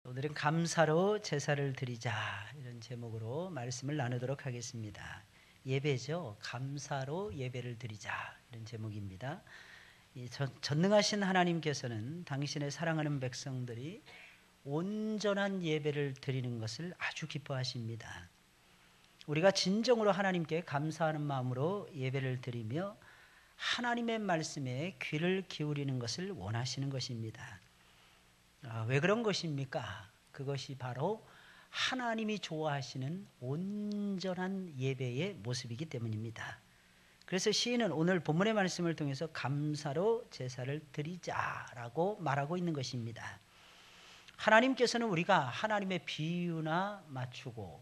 오늘은 감사로 제사를 드리자 이런 제목으로 말씀을 나누도록 하겠습니다. 예배죠. 감사로 예배를 드리자 이런 제목입니다. 전능하신 하나님께서는 당신의 사랑하는 백성들이 온전한 예배를 드리는 것을 아주 기뻐하십니다. 우리가 진정으로 하나님께 감사하는 마음으로 예배를 드리며 하나님의 말씀에 귀를 기울이는 것을 원하시는 것입니다. 왜 그런 것입니까? 그것이 바로 하나님이 좋아하시는 온전한 예배의 모습이기 때문입니다. 그래서 시인은 오늘 본문의 말씀을 통해서 감사로 제사를 드리자라고 말하고 있는 것입니다. 하나님께서는 우리가 하나님의 비유나 맞추고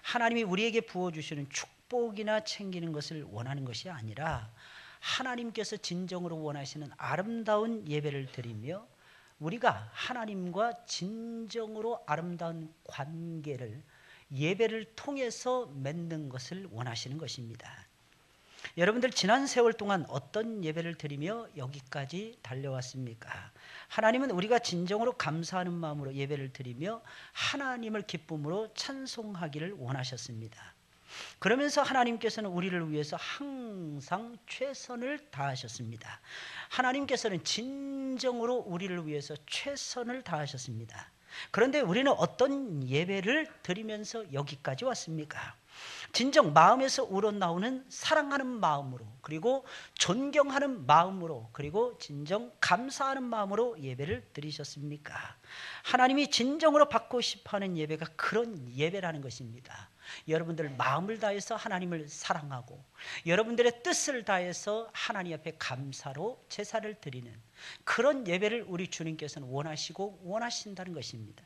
하나님이 우리에게 부어주시는 축복이나 챙기는 것을 원하는 것이 아니라 하나님께서 진정으로 원하시는 아름다운 예배를 드리며 우리가 하나님과 진정으로 아름다운 관계를 예배를 통해서 맺는 것을 원하시는 것입니다. 여러분들 지난 세월 동안 어떤 예배를 드리며 여기까지 달려왔습니까? 하나님은 우리가 진정으로 감사하는 마음으로 예배를 드리며 하나님을 기쁨으로 찬송하기를 원하셨습니다. 그러면서 하나님께서는 우리를 위해서 항상 최선을 다하셨습니다. 하나님께서는 진정으로 우리를 위해서 최선을 다하셨습니다. 그런데 우리는 어떤 예배를 드리면서 여기까지 왔습니까? 진정 마음에서 우러나오는 사랑하는 마음으로, 그리고 존경하는 마음으로, 그리고 진정 감사하는 마음으로 예배를 드리셨습니까? 하나님이 진정으로 받고 싶어하는 예배가 그런 예배라는 것입니다. 여러분들 마음을 다해서 하나님을 사랑하고 여러분들의 뜻을 다해서 하나님 앞에 감사로 제사를 드리는 그런 예배를 우리 주님께서는 원하시고 원하신다는 것입니다.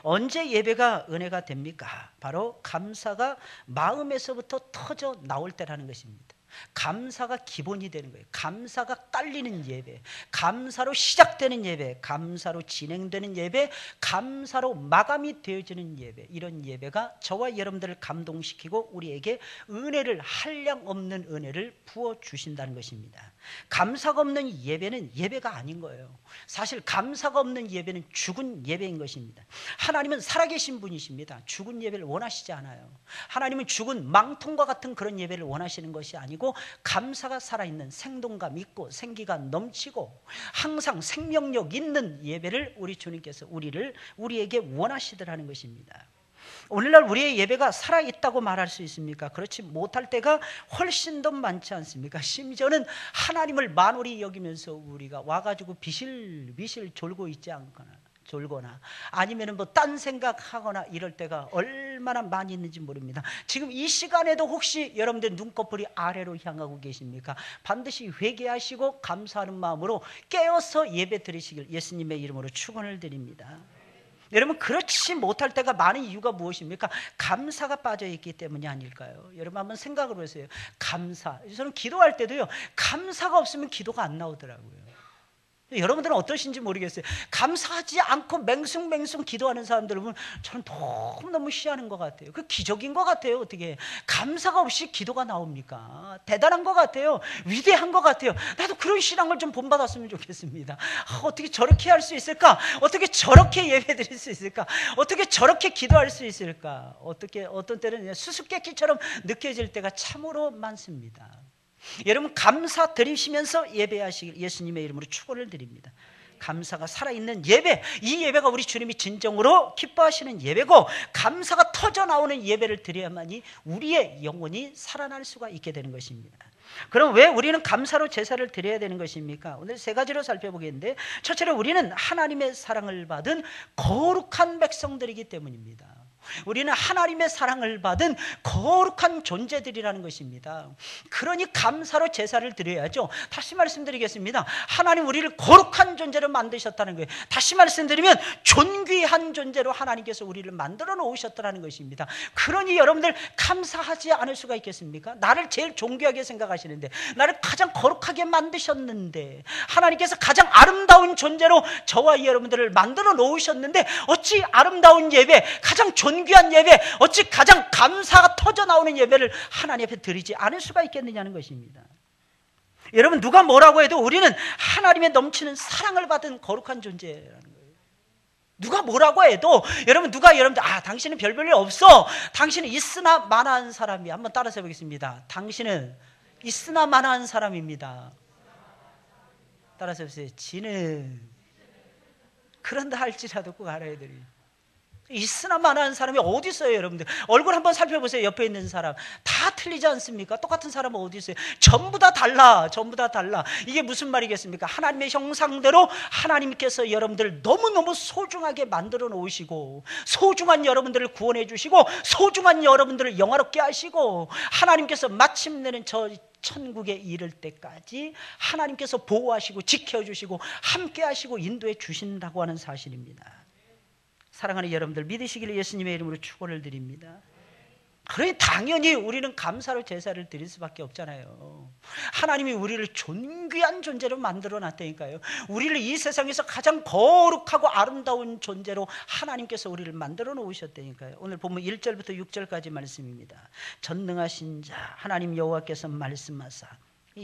언제 예배가 은혜가 됩니까? 바로 감사가 마음에서부터 터져 나올 때라는 것입니다. 감사가 기본이 되는 거예요. 감사가 깔리는 예배, 감사로 시작되는 예배, 감사로 진행되는 예배, 감사로 마감이 되어지는 예배, 이런 예배가 저와 여러분들을 감동시키고 우리에게 은혜를, 한량 없는 은혜를 부어주신다는 것입니다. 감사가 없는 예배는 예배가 아닌 거예요. 사실 감사가 없는 예배는 죽은 예배인 것입니다. 하나님은 살아계신 분이십니다. 죽은 예배를 원하시지 않아요. 하나님은 죽은 망통과 같은 그런 예배를 원하시는 것이 아니고 감사가 살아있는, 생동감 있고 생기가 넘치고 항상 생명력 있는 예배를 우리 주님께서 우리에게 원하시더라는 것입니다. 오늘날 우리의 예배가 살아있다고 말할 수 있습니까? 그렇지 못할 때가 훨씬 더 많지 않습니까? 심지어는 하나님을 만홀히 여기면서 우리가 와가지고 비실비실 졸거나 아니면 딴 생각하거나 이럴 때가 얼마나 많이 있는지 모릅니다. 지금 이 시간에도 혹시 여러분들 눈꺼풀이 아래로 향하고 계십니까? 반드시 회개하시고 감사하는 마음으로 깨어서 예배 드리시길 예수님의 이름으로 축원을 드립니다. 여러분, 그렇지 못할 때가 많은 이유가 무엇입니까? 감사가 빠져있기 때문이 아닐까요? 여러분 한번 생각을 해보세요. 감사, 저는 기도할 때도요, 감사가 없으면 기도가 안 나오더라고요. 여러분들은 어떠신지 모르겠어요. 감사하지 않고 맹숭맹숭 기도하는 사람들을 보면 저는 너무너무 시하는 것 같아요. 그 기적인 것 같아요. 어떻게 감사가 없이 기도가 나옵니까? 대단한 것 같아요. 위대한 것 같아요. 나도 그런 신앙을 좀 본받았으면 좋겠습니다. 어떻게 저렇게 할 수 있을까? 어떻게 저렇게 예배드릴 수 있을까? 어떻게 저렇게 기도할 수 있을까? 어떤 때는 수수께끼처럼 느껴질 때가 참으로 많습니다. 여러분, 감사 드리시면서 예배하시길 예수님의 이름으로 축원을 드립니다. 감사가 살아있는 예배, 이 예배가 우리 주님이 진정으로 기뻐하시는 예배고, 감사가 터져나오는 예배를 드려야만이 우리의 영혼이 살아날 수가 있게 되는 것입니다. 그럼 왜 우리는 감사로 제사를 드려야 되는 것입니까? 오늘 세 가지로 살펴보겠는데, 첫째로 우리는 하나님의 사랑을 받은 거룩한 백성들이기 때문입니다. 우리는 하나님의 사랑을 받은 거룩한 존재들이라는 것입니다. 그러니 감사로 제사를 드려야죠. 다시 말씀드리겠습니다. 하나님 우리를 거룩한 존재로 만드셨다는 거예요. 다시 말씀드리면 존귀한 존재로 하나님께서 우리를 만들어 놓으셨다는 것입니다. 그러니 여러분들 감사하지 않을 수가 있겠습니까? 나를 제일 존귀하게 생각하시는데, 나를 가장 거룩하게 만드셨는데, 하나님께서 가장 아름다운 존재로 저와 여러분들을 만들어 놓으셨는데, 어찌 아름다운 예배, 가장 존귀한 예배, 어찌 가장 감사가 터져 나오는 예배를 하나님 앞에 드리지 않을 수가 있겠느냐는 것입니다. 여러분, 누가 뭐라고 해도 우리는 하나님의 넘치는 사랑을 받은 거룩한 존재라는 거예요. 누가 뭐라고 해도 여러분, 여러분들 당신은 별 볼일 없어, 당신은 있으나 마나한 사람이야. 한번 따라서 해보겠습니다. 당신은 있으나 마나한 사람입니다. 따라서 해보세요. 지는 그런다 할지라도 꼭 알아야 되리. 있으나 마나한 사람이 어디 있어요, 여러분들? 얼굴 한번 살펴보세요. 옆에 있는 사람 다 틀리지 않습니까? 똑같은 사람은 어디 있어요? 전부 다 달라. 전부 다 달라. 이게 무슨 말이겠습니까? 하나님의 형상대로 하나님께서 여러분들을 너무너무 소중하게 만들어 놓으시고, 소중한 여러분들을 구원해 주시고, 소중한 여러분들을 영화롭게 하시고, 하나님께서 마침내는 저 천국에 이를 때까지 하나님께서 보호하시고 지켜주시고 함께 하시고 인도해 주신다고 하는 사실입니다. 사랑하는 여러분들, 믿으시기를 예수님의 이름으로 축원을 드립니다. 그러니 당연히 우리는 감사로 제사를 드릴 수밖에 없잖아요. 하나님이 우리를 존귀한 존재로 만들어 놨다니까요. 우리를 이 세상에서 가장 거룩하고 아름다운 존재로 하나님께서 우리를 만들어 놓으셨다니까요. 오늘 본문 1절부터 6절까지 말씀입니다. 전능하신 자 하나님 여호와께서 말씀하사,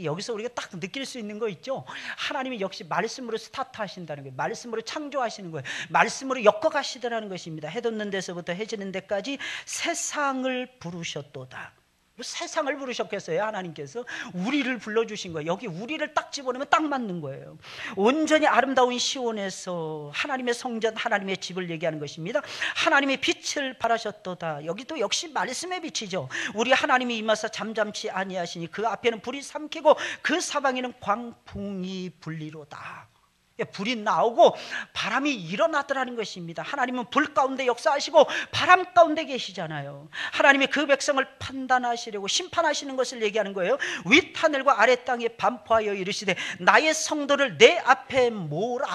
여기서 우리가 딱 느낄 수 있는 거 있죠? 하나님이 역시 말씀으로 스타트 하신다는 거예요. 말씀으로 창조하시는 거예요. 말씀으로 엮어가시더라는 것입니다. 해 돋는 데서부터 해 지는 데까지 세상을 부르셨도다. 뭐 세상을 부르셨겠어요? 하나님께서 우리를 불러주신 거예요. 여기 우리를 딱 집어넣으면 딱 맞는 거예요. 온전히 아름다운 시온에서 하나님의 성전, 하나님의 집을 얘기하는 것입니다. 하나님의 빛을 발하셨도다. 여기도 역시 말씀의 빛이죠. 우리 하나님이 임하사 잠잠치 아니하시니 그 앞에는 불이 삼키고 그 사방에는 광풍이 불리로다. 불이 나오고 바람이 일어나더라는 것입니다. 하나님은 불 가운데 역사하시고 바람 가운데 계시잖아요. 하나님이 그 백성을 판단하시려고 심판하시는 것을 얘기하는 거예요. 윗하늘과 아랫땅에 반포하여 이르시되 나의 성도를 내 앞에 모으라.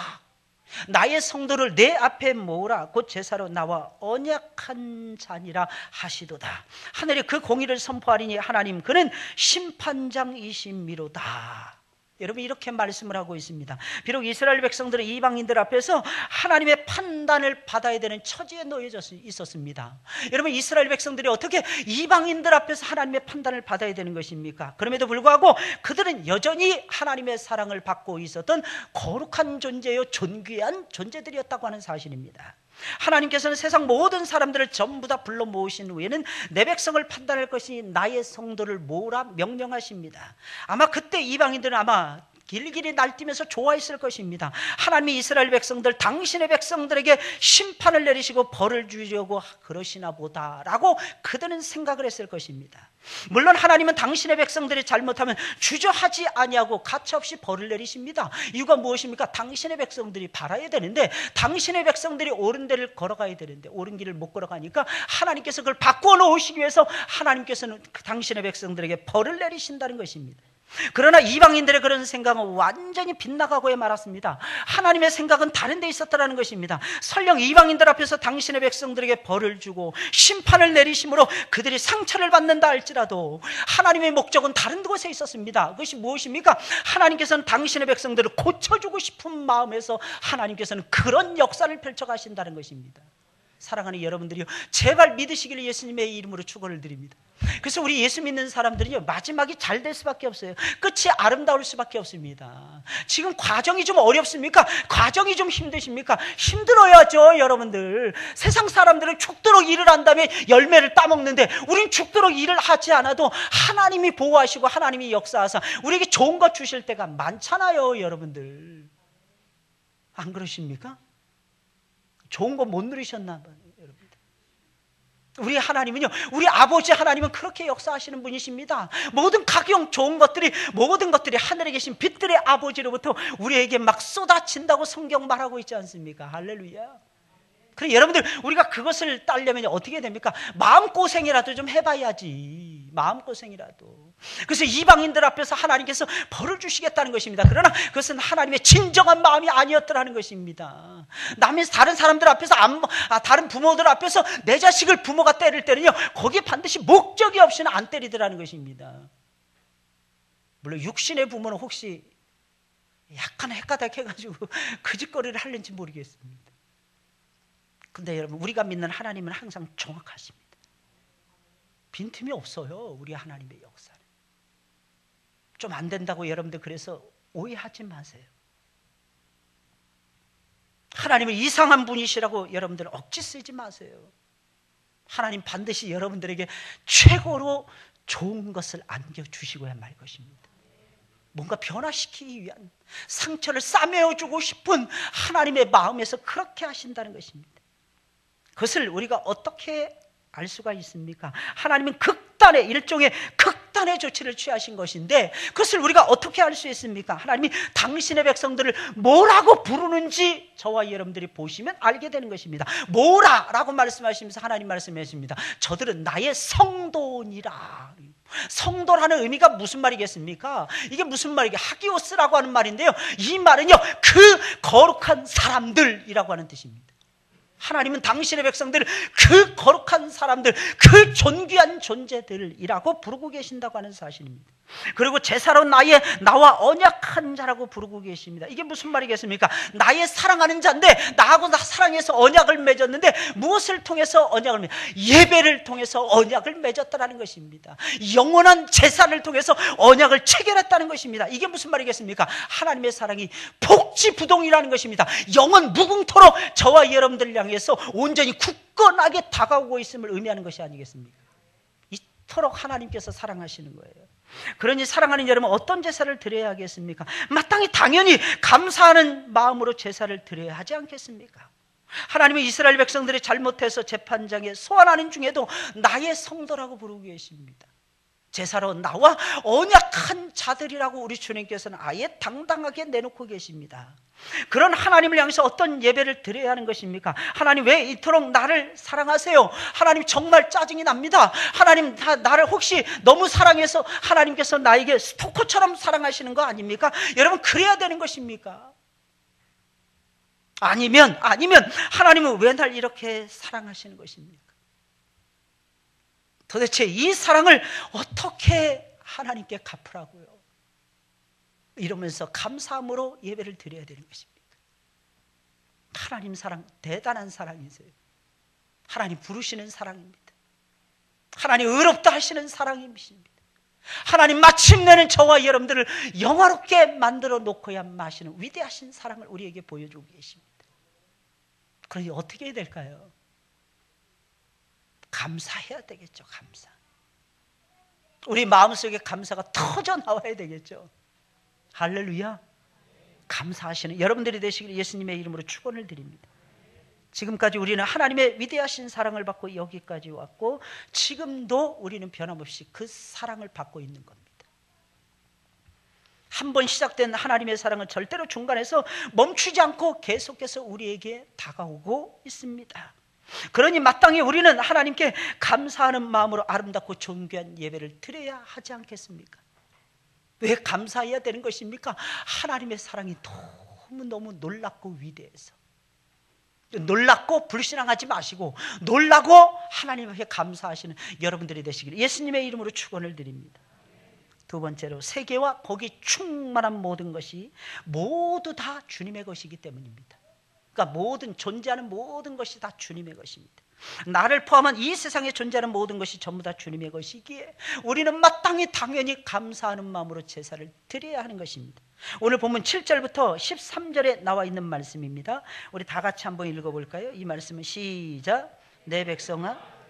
나의 성도를 내 앞에 모으라. 곧 제사로 나와 언약한 자니라 하시도다. 하늘이 그 공의를 선포하리니 하나님 그는 심판장이심이로다. 여러분, 이렇게 말씀을 하고 있습니다. 비록 이스라엘 백성들은 이방인들 앞에서 하나님의 판단을 받아야 되는 처지에 놓여져 있었습니다. 여러분, 이스라엘 백성들이 어떻게 이방인들 앞에서 하나님의 판단을 받아야 되는 것입니까? 그럼에도 불구하고 그들은 여전히 하나님의 사랑을 받고 있었던 거룩한 존재요, 존귀한 존재들이었다고 하는 사실입니다. 하나님께서는 세상 모든 사람들을 전부 다 불러 모으신 후에는 내 백성을 판단할 것이 나의 성도를 모으라 명령하십니다. 아마 그때 이방인들은 아마 길길이 날뛰면서 좋아했을 것입니다. 하나님이 이스라엘 백성들, 당신의 백성들에게 심판을 내리시고 벌을 주려고 그러시나 보다라고 그들은 생각을 했을 것입니다. 물론 하나님은 당신의 백성들이 잘못하면 주저하지 아니하고 가차없이 벌을 내리십니다. 이유가 무엇입니까? 당신의 백성들이 바라야 되는데, 당신의 백성들이 옳은 데를 걸어가야 되는데 옳은 길을 못 걸어가니까 하나님께서 그걸 바꾸어 놓으시기 위해서 하나님께서는 당신의 백성들에게 벌을 내리신다는 것입니다. 그러나 이방인들의 그런 생각은 완전히 빗나가고야 말았습니다. 하나님의 생각은 다른 데 있었다는 것입니다. 설령 이방인들 앞에서 당신의 백성들에게 벌을 주고 심판을 내리심으로 그들이 상처를 받는다 할지라도 하나님의 목적은 다른 곳에 있었습니다. 그것이 무엇입니까? 하나님께서는 당신의 백성들을 고쳐주고 싶은 마음에서 하나님께서는 그런 역사를 펼쳐가신다는 것입니다. 사랑하는 여러분들이요, 제발 믿으시기를 예수님의 이름으로 축원을 드립니다. 그래서 우리 예수 믿는 사람들은요, 마지막이 잘 될 수밖에 없어요. 끝이 아름다울 수밖에 없습니다. 지금 과정이 좀 어렵습니까? 과정이 좀 힘드십니까? 힘들어야죠, 여러분들. 세상 사람들은 죽도록 일을 한 다음에 열매를 따먹는데 우린 죽도록 일을 하지 않아도 하나님이 보호하시고 하나님이 역사하사 우리에게 좋은 것 주실 때가 많잖아요, 여러분들. 안 그러십니까? 좋은 거 못 누리셨나 봐요, 여러분들. 우리 하나님은요, 우리 아버지 하나님은 그렇게 역사하시는 분이십니다. 모든 각종 좋은 것들이, 모든 것들이 하늘에 계신 빛들의 아버지로부터 우리에게 막 쏟아진다고 성경 말하고 있지 않습니까? 할렐루야. 그래, 여러분들, 우리가 그것을 따려면 어떻게 됩니까? 마음고생이라도 좀 해봐야지. 마음고생이라도. 그래서 이방인들 앞에서 하나님께서 벌을 주시겠다는 것입니다. 그러나 그것은 하나님의 진정한 마음이 아니었더라는 것입니다. 남의 다른 사람들 앞에서 다른 부모들 앞에서 내 자식을 부모가 때릴 때는요, 거기에 반드시 목적이 없이는 안 때리더라는 것입니다. 물론 육신의 부모는 혹시 약간 헷가닥해가지고 그 짓거리를 하는지 모르겠습니다. 근데 여러분, 우리가 믿는 하나님은 항상 정확하십니다. 빈틈이 없어요, 우리 하나님의 역사는. 좀 안 된다고 여러분들 그래서 오해하지 마세요. 하나님은 이상한 분이시라고 여러분들 억지 쓰지 마세요. 하나님 반드시 여러분들에게 최고로 좋은 것을 안겨주시고야 말 것입니다. 뭔가 변화시키기 위한, 상처를 싸매어주고 싶은 하나님의 마음에서 그렇게 하신다는 것입니다. 그것을 우리가 어떻게 알 수가 있습니까? 하나님은 극단의, 일종의 극단의 조치를 취하신 것인데 그것을 우리가 어떻게 알 수 있습니까? 하나님이 당신의 백성들을 뭐라고 부르는지 저와 여러분들이 보시면 알게 되는 것입니다. 뭐라라고 말씀하시면서 하나님 말씀하십니다. 저들은 나의 성도니라. 성도라는 의미가 무슨 말이겠습니까? 이게 무슨 말이게? 하기오스라고 하는 말인데요, 이 말은요 그 거룩한 사람들이라고 하는 뜻입니다. 하나님은 당신의 백성들을 그 거룩한 사람들, 그 존귀한 존재들이라고 부르고 계신다고 하는 사실입니다. 그리고 제사로 나와 언약한 자라고 부르고 계십니다. 이게 무슨 말이겠습니까? 나의 사랑하는 자인데 나하고 사랑해서 언약을 맺었는데 무엇을 통해서 언약을 맺었? 예배를 통해서 언약을 맺었다는 것입니다. 영원한 제사를 통해서 언약을 체결했다는 것입니다. 이게 무슨 말이겠습니까? 하나님의 사랑이 복지부동이라는 것입니다. 영원 무궁토록 저와 여러분들 향해서 온전히 굳건하게 다가오고 있음을 의미하는 것이 아니겠습니까? 이토록 하나님께서 사랑하시는 거예요. 그러니 사랑하는 여러분, 어떤 제사를 드려야 하겠습니까? 마땅히 당연히 감사하는 마음으로 제사를 드려야 하지 않겠습니까? 하나님은 이스라엘 백성들이 잘못해서 재판장에 소환하는 중에도 나의 성도라고 부르고 계십니다. 제사로 나와 언약한 자들이라고 우리 주님께서는 아예 당당하게 내놓고 계십니다. 그런 하나님을 향해서 어떤 예배를 드려야 하는 것입니까? 하나님 왜 이토록 나를 사랑하세요? 하나님 정말 짜증이 납니다. 하나님 나를 혹시 너무 사랑해서 하나님께서 나에게 스토커처럼 사랑하시는 거 아닙니까? 여러분 그래야 되는 것입니까? 아니면 하나님은 왜 날 이렇게 사랑하시는 것입니까? 도대체 이 사랑을 어떻게 하나님께 갚으라고요? 이러면서 감사함으로 예배를 드려야 되는 것입니다. 하나님 사랑 대단한 사랑이세요. 하나님 부르시는 사랑입니다. 하나님 의롭다 하시는 사랑이십니다. 하나님 마침내는 저와 여러분들을 영화롭게 만들어 놓고야 마시는 위대하신 사랑을 우리에게 보여주고 계십니다. 그러니 어떻게 해야 될까요? 감사해야 되겠죠. 감사. 우리 마음속에 감사가 터져 나와야 되겠죠. 할렐루야. 감사하시는 여러분들이 되시길 예수님의 이름으로 축원을 드립니다. 지금까지 우리는 하나님의 위대하신 사랑을 받고 여기까지 왔고 지금도 우리는 변함없이 그 사랑을 받고 있는 겁니다. 한 번 시작된 하나님의 사랑은 절대로 중간에서 멈추지 않고 계속해서 우리에게 다가오고 있습니다. 그러니 마땅히 우리는 하나님께 감사하는 마음으로 아름답고 존귀한 예배를 드려야 하지 않겠습니까? 왜 감사해야 되는 것입니까? 하나님의 사랑이 너무너무 놀랍고 위대해서. 놀랍고 불신앙하지 마시고 놀라고 하나님께 감사하시는 여러분들이 되시기를 예수님의 이름으로 축원을 드립니다. 두 번째로 세계와 거기 충만한 모든 것이 모두 다 주님의 것이기 때문입니다. 그러니까 존재하는 모든 것이 다 주님의 것입니다. 나를 포함한 이 세상에 존재하는 모든 것이 전부 다 주님의 것이기에 우리는 마땅히 당연히 감사하는 마음으로 제사를 드려야 하는 것입니다. 오늘 본문 7절부터 13절에 나와 있는 말씀입니다. 우리 다 같이 한번 읽어볼까요? 이 말씀은 시작. 내 백성아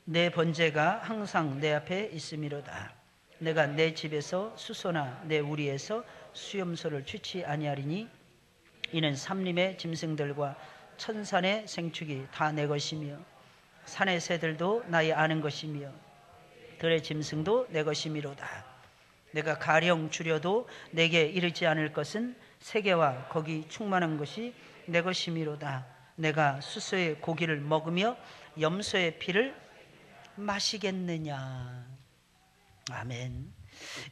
내 번제가 항상 내 앞에 있음이로다. 내가 내 집에서 수소나 내 우리에서 수염소를 취치 아니하리니 이는 삼림의 짐승들과 천산의 생축이 다 내 것이며 산의 새들도 나의 아는 것이며 들의 짐승도 내 것이미로다. 내가 가령 줄여도 내게 이르지 않을 것은 세계와 거기 충만한 것이 내 것이미로다. 내가 수소의 고기를 먹으며 염소의 피를 마시겠느냐. 아멘.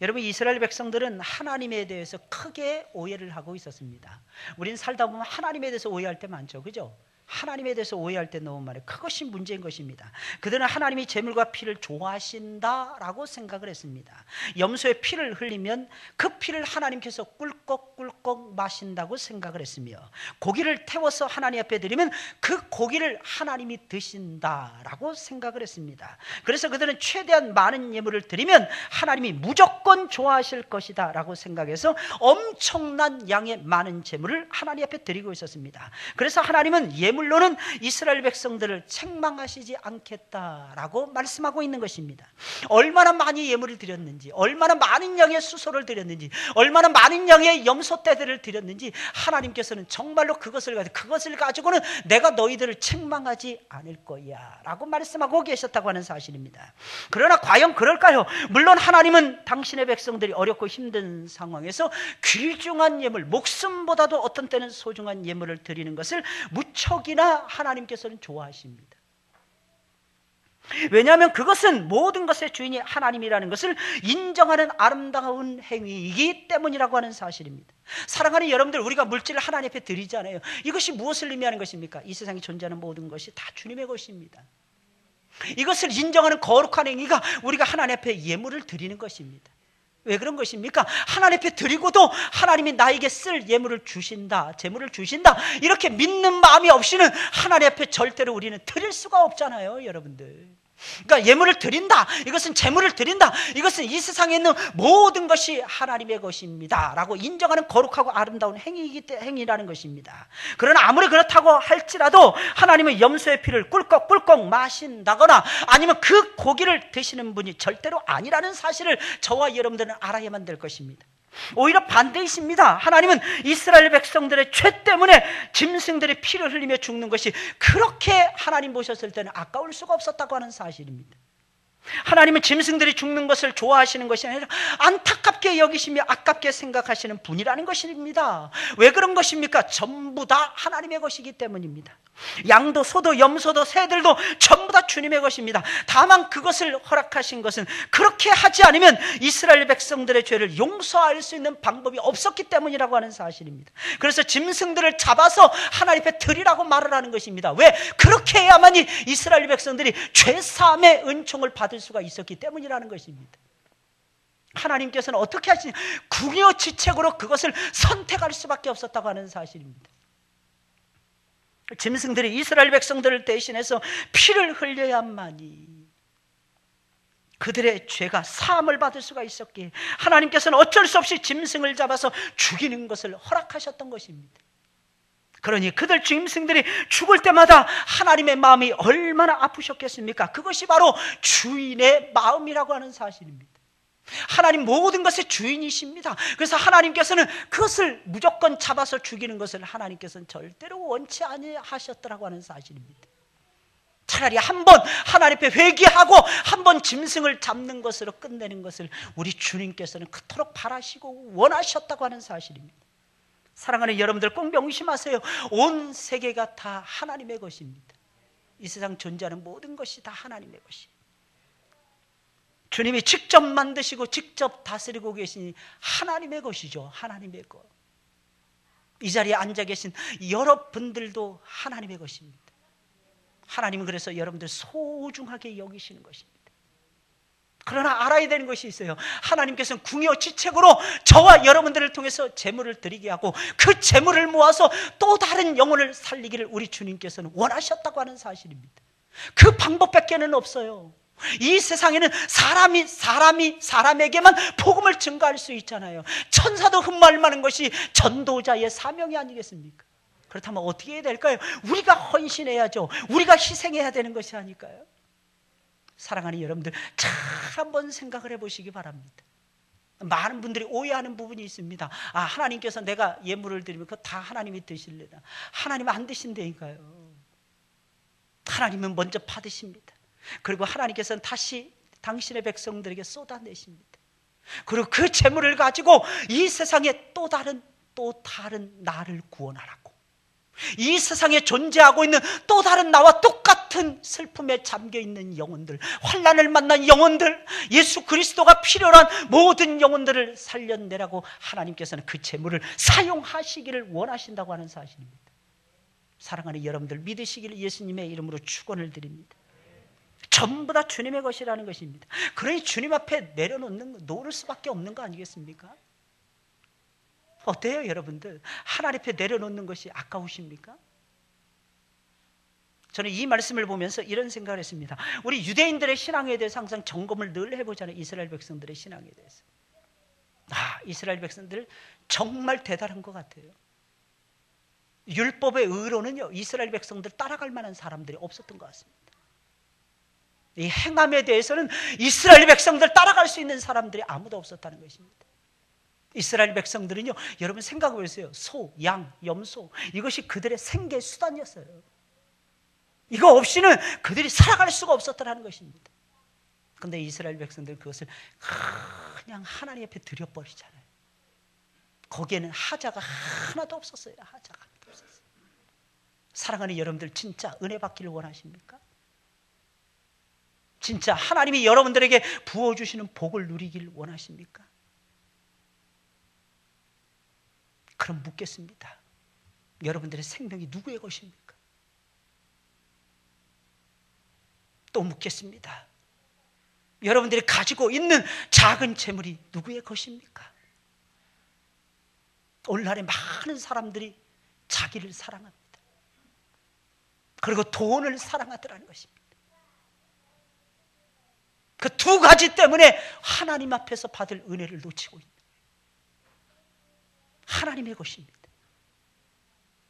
여러분 이스라엘 백성들은 하나님에 대해서 크게 오해를 하고 있었습니다. 우리는 살다 보면 하나님에 대해서 오해할 때 많죠. 그죠? 하나님에 대해서 오해할 때 너무 많아요. 그것이 문제인 것입니다. 그들은 하나님이 제물과 피를 좋아하신다라고 생각을 했습니다. 염소의 피를 흘리면 그 피를 하나님께서 꿀꺽꿀꺽 마신다고 생각을 했으며, 고기를 태워서 하나님 앞에 드리면 그 고기를 하나님이 드신다라고 생각을 했습니다. 그래서 그들은 최대한 많은 예물을 드리면 하나님이 무조건 좋아하실 것이다 라고 생각해서 엄청난 양의 많은 제물을 하나님 앞에 드리고 있었습니다. 그래서 하나님은 예물로는 이스라엘 백성들을 책망하시지 않겠다라고 말씀하고 있는 것입니다. 얼마나 많이 예물을 드렸는지, 얼마나 많은 양의 수소를 드렸는지, 얼마나 많은 양의 염소떼들을 드렸는지 하나님께서는 정말로 그것을 가지고는 내가 너희들을 책망하지 않을 거야 라고 말씀하고 계셨다고 하는 사실입니다. 그러나 과연 그럴까요? 물론 하나님은 당신의 백성들이 어렵고 힘든 상황에서 귀중한 예물, 목숨보다도 어떤 때는 소중한 예물을 드리는 것을 무척이나 하나님께서는 좋아하십니다. 왜냐하면 그것은 모든 것의 주인이 하나님이라는 것을 인정하는 아름다운 행위이기 때문이라고 하는 사실입니다. 사랑하는 여러분들, 우리가 물질을 하나님 앞에 드리잖아요. 이것이 무엇을 의미하는 것입니까? 이 세상에 존재하는 모든 것이 다 주님의 것입니다. 이것을 인정하는 거룩한 행위가 우리가 하나님 앞에 예물을 드리는 것입니다. 왜 그런 것입니까? 하나님 앞에 드리고도 하나님이 나에게 쓸 예물을 주신다, 재물을 주신다, 이렇게 믿는 마음이 없이는 하나님 앞에 절대로 우리는 드릴 수가 없잖아요, 여러분들. 그러니까 예물을 드린다, 이것은 재물을 드린다, 이것은 이 세상에 있는 모든 것이 하나님의 것입니다 라고 인정하는 거룩하고 아름다운 행위라는 것입니다. 그러나 아무리 그렇다고 할지라도 하나님은 염소의 피를 꿀꺽꿀꺽 마신다거나 아니면 그 고기를 드시는 분이 절대로 아니라는 사실을 저와 여러분들은 알아야만 될 것입니다. 오히려 반대이십니다. 하나님은 이스라엘 백성들의 죄 때문에 짐승들의 피를 흘리며 죽는 것이 그렇게 하나님 보셨을 때는 아까울 수가 없었다고 하는 사실입니다. 하나님은 짐승들이 죽는 것을 좋아하시는 것이 아니라 안타깝게 여기시며 아깝게 생각하시는 분이라는 것입니다. 왜 그런 것입니까? 전부 다 하나님의 것이기 때문입니다. 양도 소도 염소도 새들도 전부 다 주님의 것입니다. 다만 그것을 허락하신 것은 그렇게 하지 않으면 이스라엘 백성들의 죄를 용서할 수 있는 방법이 없었기 때문이라고 하는 사실입니다. 그래서 짐승들을 잡아서 하나님 앞에 드리라고 말을 하는 것입니다. 왜? 그렇게 해야만이 이스라엘 백성들이 죄사함의 은총을 받을 수가 있었기 때문이라는 것입니다. 하나님께서는 어떻게 하시냐? 궁여지책으로 그것을 선택할 수밖에 없었다고 하는 사실입니다. 짐승들이 이스라엘 백성들을 대신해서 피를 흘려야만이 그들의 죄가 사함을 받을 수가 있었기에 하나님께서는 어쩔 수 없이 짐승을 잡아서 죽이는 것을 허락하셨던 것입니다. 그러니 그들 짐승들이 죽을 때마다 하나님의 마음이 얼마나 아프셨겠습니까? 그것이 바로 주인의 마음이라고 하는 사실입니다. 하나님 모든 것의 주인이십니다. 그래서 하나님께서는 그것을 무조건 잡아서 죽이는 것을 하나님께서는 절대로 원치 아니하셨더라고 하는 사실입니다. 차라리 한번 하나님 앞에 회개하고 한번 짐승을 잡는 것으로 끝내는 것을 우리 주님께서는 그토록 바라시고 원하셨다고 하는 사실입니다. 사랑하는 여러분들, 꼭 명심하세요. 온 세계가 다 하나님의 것입니다. 이 세상 존재하는 모든 것이 다 하나님의 것입니다. 주님이 직접 만드시고 직접 다스리고 계신 하나님의 것이죠. 하나님의 것. 이 자리에 앉아 계신 여러분들도 하나님의 것입니다. 하나님은 그래서 여러분들 소중하게 여기시는 것입니다. 그러나 알아야 되는 것이 있어요. 하나님께서는 궁여지책으로 저와 여러분들을 통해서 제물을 드리게 하고 그 제물을 모아서 또 다른 영혼을 살리기를 우리 주님께서는 원하셨다고 하는 사실입니다. 그 방법밖에는 없어요. 이 세상에는 사람에게만 복음을 증거할 수 있잖아요. 천사도 흠말 많은 것이 전도자의 사명이 아니겠습니까? 그렇다면 어떻게 해야 될까요? 우리가 헌신해야죠. 우리가 희생해야 되는 것이 아닐까요? 사랑하는 여러분들, 잘 한번 생각을 해보시기 바랍니다. 많은 분들이 오해하는 부분이 있습니다. 하나님께서 내가 예물을 드리면 그거 다 하나님이 드실래나? 하나님은 안 드신다니까요. 하나님은 먼저 받으십니다. 그리고 하나님께서는 다시 당신의 백성들에게 쏟아내십니다. 그리고 그 재물을 가지고 이 세상에 또 다른 나를 구원하라고, 이 세상에 존재하고 있는 또 다른 나와 똑같은 슬픔에 잠겨있는 영혼들, 환난을 만난 영혼들, 예수 그리스도가 필요로 한 모든 영혼들을 살려내라고 하나님께서는 그 재물을 사용하시기를 원하신다고 하는 사실입니다. 사랑하는 여러분들 믿으시기를 예수님의 이름으로 축원을 드립니다. 전부 다 주님의 것이라는 것입니다. 그러니 주님 앞에 놓을 수밖에 없는 거 아니겠습니까? 어때요 여러분들? 하나님 앞에 내려놓는 것이 아까우십니까? 저는 이 말씀을 보면서 이런 생각을 했습니다. 우리 유대인들의 신앙에 대해서 항상 점검을 늘 해보잖아요. 이스라엘 백성들의 신앙에 대해서. 이스라엘 백성들 정말 대단한 것 같아요. 율법의 의로는요, 이스라엘 백성들 따라갈 만한 사람들이 없었던 것 같습니다. 이 행함에 대해서는 이스라엘 백성들 따라갈 수 있는 사람들이 아무도 없었다는 것입니다. 이스라엘 백성들은요, 여러분 생각해 보세요. 소, 양, 염소, 이것이 그들의 생계 수단이었어요. 이거 없이는 그들이 살아갈 수가 없었다는 것입니다. 그런데 이스라엘 백성들은 그것을 그냥 하나님 앞에 드려버리잖아요. 거기에는 하자가 하나도 없었어요. 하자가 하나도 없었어요. 사랑하는 여러분들, 진짜 은혜 받기를 원하십니까? 진짜 하나님이 여러분들에게 부어주시는 복을 누리길 원하십니까? 그럼 묻겠습니다. 여러분들의 생명이 누구의 것입니까? 또 묻겠습니다. 여러분들이 가지고 있는 작은 재물이 누구의 것입니까? 오늘날에 많은 사람들이 자기를 사랑합니다. 그리고 돈을 사랑하더라는 것입니다. 그 두 가지 때문에 하나님 앞에서 받을 은혜를 놓치고 있는 거예요. 하나님의 것입니다.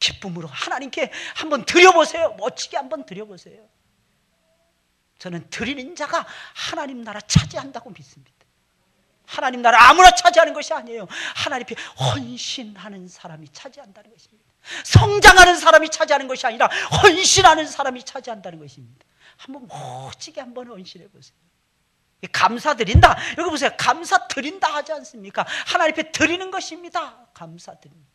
기쁨으로 하나님께 한번 드려보세요. 멋지게 한번 드려보세요. 저는 드리는 자가 하나님 나라 차지한다고 믿습니다. 하나님 나라 아무나 차지하는 것이 아니에요. 하나님 앞에 헌신하는 사람이 차지한다는 것입니다. 성장하는 사람이 차지하는 것이 아니라 헌신하는 사람이 차지한다는 것입니다. 한번 멋지게 한번 헌신해 보세요. 감사드린다. 여기 보세요. 감사드린다 하지 않습니까? 하나님 앞에 드리는 것입니다. 감사드린다.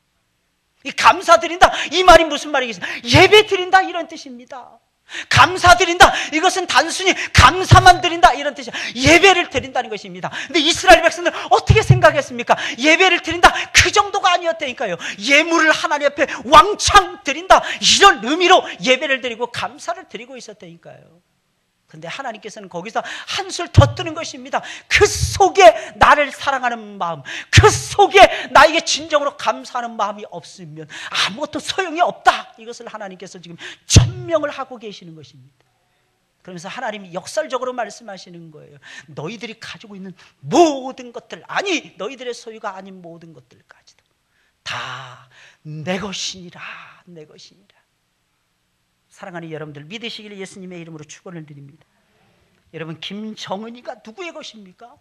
이 감사드린다. 이 말이 무슨 말이겠어요? 예배 드린다 이런 뜻입니다. 감사드린다. 이것은 단순히 감사만 드린다 이런 뜻이야. 예배를 드린다는 것입니다. 근데 이스라엘 백성들 어떻게 생각했습니까? 예배를 드린다 그 정도가 아니었다니까요. 예물을 하나님 앞에 왕창 드린다 이런 의미로 예배를 드리고 감사를 드리고 있었다니까요. 근데 하나님께서는 거기서 한술 더 뜨는 것입니다. 그 속에 나를 사랑하는 마음, 그 속에 나에게 진정으로 감사하는 마음이 없으면 아무것도 소용이 없다. 이것을 하나님께서 지금 천명을 하고 계시는 것입니다. 그러면서 하나님이 역설적으로 말씀하시는 거예요. 너희들이 가지고 있는 모든 것들, 아니 너희들의 소유가 아닌 모든 것들까지도 다 내 것이니라, 내 것이니라. 사랑하는 여러분들, 믿으시기를 예수님의 이름으로 축원을 드립니다. 여러분, 김정은이가 누구의 것입니까?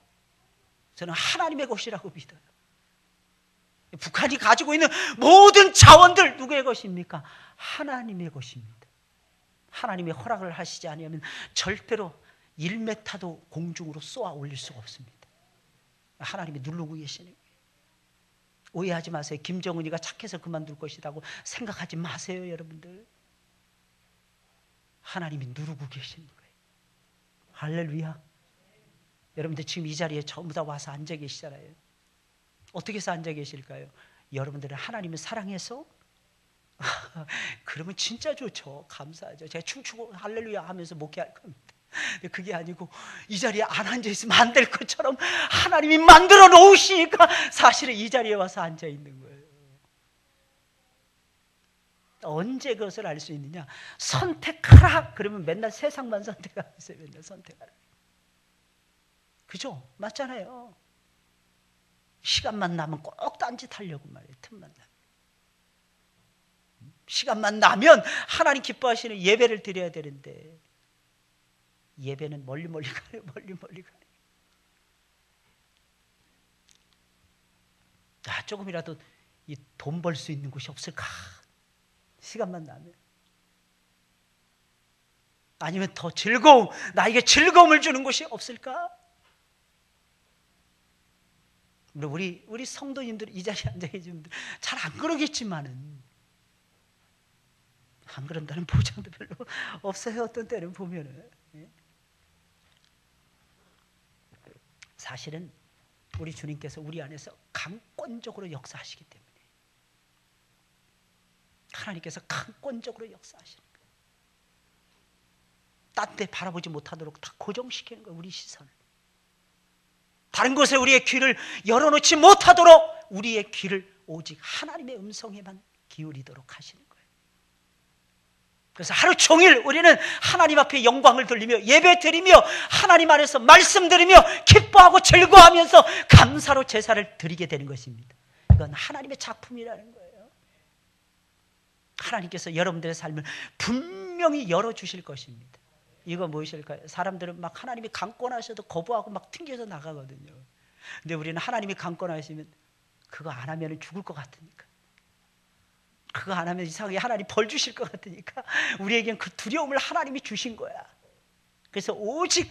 저는 하나님의 것이라고 믿어요. 북한이 가지고 있는 모든 자원들 누구의 것입니까? 하나님의 것입니다. 하나님의 허락을 하시지 않으면 절대로 1m도 공중으로 쏘아 올릴 수가 없습니다. 하나님이 누르고 계시는 거예요. 오해하지 마세요. 김정은이가 착해서 그만둘 것이라고 생각하지 마세요, 여러분들. 하나님이 누르고 계시는 거예요. 할렐루야. 여러분들 지금 이 자리에 전부 다 와서 앉아 계시잖아요. 어떻게 해서 앉아 계실까요? 여러분들은 하나님을 사랑해서? 그러면 진짜 좋죠. 감사하죠. 제가 춤추고 할렐루야 하면서 목회할 겁니다. 근데 그게 아니고 이 자리에 안 앉아 있으면 안 될 것처럼 하나님이 만들어 놓으시니까 사실은 이 자리에 와서 앉아 있는 거예요. 언제 그것을 알 수 있느냐? 선택하라. 그러면 맨날 세상만 선택하고 있어요. 맨날 선택하라. 그죠? 맞잖아요. 시간만 나면 꼭 딴짓 하려고 말이에요. 틈만 나면. 시간만 나면 하나님 기뻐하시는 예배를 드려야 되는데 예배는 멀리 가요. 멀리 가요. 조금이라도 돈 벌 수 있는 곳이 없을까? 시간만 나면. 아니면 더 나에게 즐거움을 주는 곳이 없을까? 우리 성도님들 이 자리에 앉아 계신 분들 잘 안 그러겠지만은 안 그런다는 보장도 별로 없어요. 어떤 때는 보면은. 사실은 우리 주님께서 우리 안에서 강권적으로 역사하시기 때문에 하나님께서 강권적으로 역사하시는 거예요. 딴 데 바라보지 못하도록 다 고정시키는 거예요. 우리 시선을. 다른 곳에 우리의 귀를 열어놓지 못하도록 우리의 귀를 오직 하나님의 음성에만 기울이도록 하시는 거예요. 그래서 하루 종일 우리는 하나님 앞에 영광을 돌리며 예배 드리며 하나님 안에서 말씀 드리며 기뻐하고 즐거워하면서 감사로 제사를 드리게 되는 것입니다. 이건 하나님의 작품이라는 거예요. 하나님께서 여러분들의 삶을 분명히 열어주실 것입니다. 이거 무엇일까요? 사람들은 막 하나님이 강권하셔도 거부하고 막 튕겨서 나가거든요. 근데 우리는 하나님이 강권하시면 그거 안 하면 죽을 것 같으니까, 그거 안 하면 이상하게 하나님 벌 주실 것 같으니까 우리에겐 그 두려움을 하나님이 주신 거야. 그래서 오직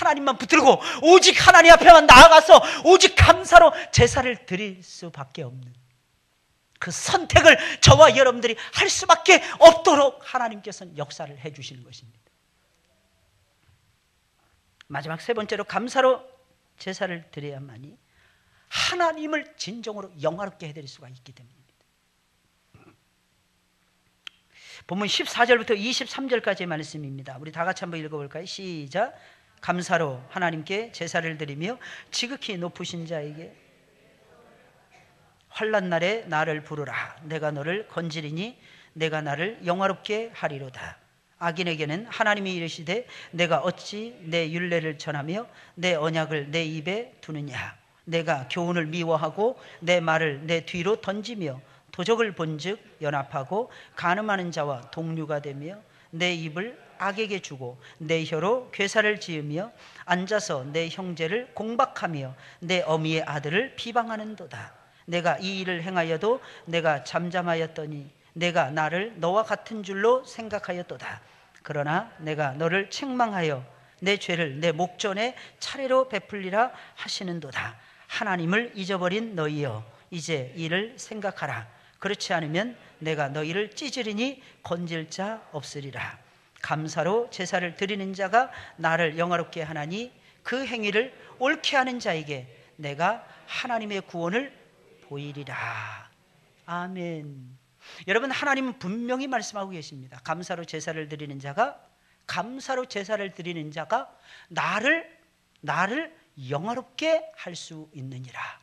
하나님만 붙들고 오직 하나님 앞에만 나아가서 오직 감사로 제사를 드릴 수밖에 없는 그 선택을 저와 여러분들이 할 수밖에 없도록 하나님께서는 역사를 해주시는 것입니다. 마지막 세 번째로 감사로 제사를 드려야만이 하나님을 진정으로 영화롭게 해드릴 수가 있기 때문입니다. 본문 14절부터 23절까지의 말씀입니다. 우리 다 같이 한번 읽어볼까요? 시작. 감사로 하나님께 제사를 드리며 지극히 높으신 자에게 환난 날에 나를 부르라. 내가 너를 건지리니 내가 나를 영화롭게 하리로다. 악인에게는 하나님이 이르시되 내가 어찌 내 율례를 전하며 내 언약을 내 입에 두느냐. 내가 교훈을 미워하고 내 말을 내 뒤로 던지며 도적을 본즉 연합하고 간음하는 자와 동류가 되며 내 입을 악에게 주고 내 혀로 괴사를 지으며 앉아서 내 형제를 공박하며 내 어미의 아들을 비방하는도다. 내가 이 일을 행하여도 내가 잠잠하였더니 내가 나를 너와 같은 줄로 생각하였도다. 그러나 내가 너를 책망하여 내 죄를 내 목전에 차례로 베풀리라 하시는도다. 하나님을 잊어버린 너희여, 이제 이를 생각하라. 그렇지 않으면 내가 너희를 찢으리니 건질 자 없으리라. 감사로 제사를 드리는 자가 나를 영화롭게 하나니 그 행위를 옳게 하는 자에게 내가 하나님의 구원을 보이리라. 아멘. 여러분, 하나님은 분명히 말씀하고 계십니다. 감사로 제사를 드리는 자가 나를 영화롭게 할 수 있느니라.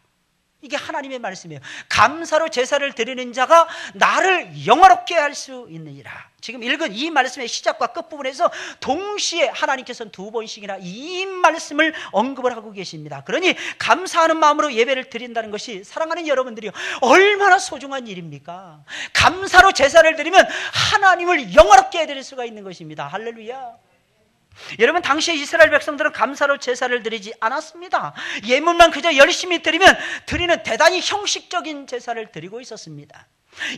이게 하나님의 말씀이에요. 감사로 제사를 드리는 자가 나를 영화롭게 할 수 있느니라. 지금 읽은 이 말씀의 시작과 끝부분에서 동시에 하나님께서는 두 번씩이나 이 말씀을 언급을 하고 계십니다. 그러니 감사하는 마음으로 예배를 드린다는 것이 사랑하는 여러분들이 얼마나 소중한 일입니까? 감사로 제사를 드리면 하나님을 영화롭게 해드릴 수가 있는 것입니다. 할렐루야. 여러분, 당시에 이스라엘 백성들은 감사로 제사를 드리지 않았습니다. 예물만 그저 열심히 드리면 드리는 대단히 형식적인 제사를 드리고 있었습니다.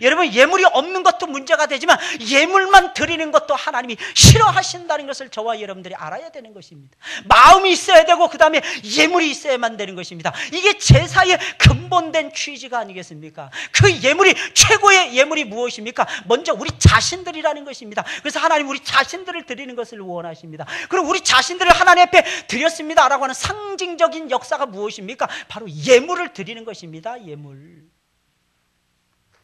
여러분, 예물이 없는 것도 문제가 되지만 예물만 드리는 것도 하나님이 싫어하신다는 것을 저와 여러분들이 알아야 되는 것입니다. 마음이 있어야 되고 그 다음에 예물이 있어야만 되는 것입니다. 이게 제사의 근본된 취지가 아니겠습니까? 그 예물이, 최고의 예물이 무엇입니까? 먼저 우리 자신들이라는 것입니다. 그래서 하나님 우리 자신들을 드리는 것을 원하십니다. 그럼 우리 자신들을 하나님 앞에 드렸습니다라고 하는 상징적인 역사가 무엇입니까? 바로 예물을 드리는 것입니다. 예물.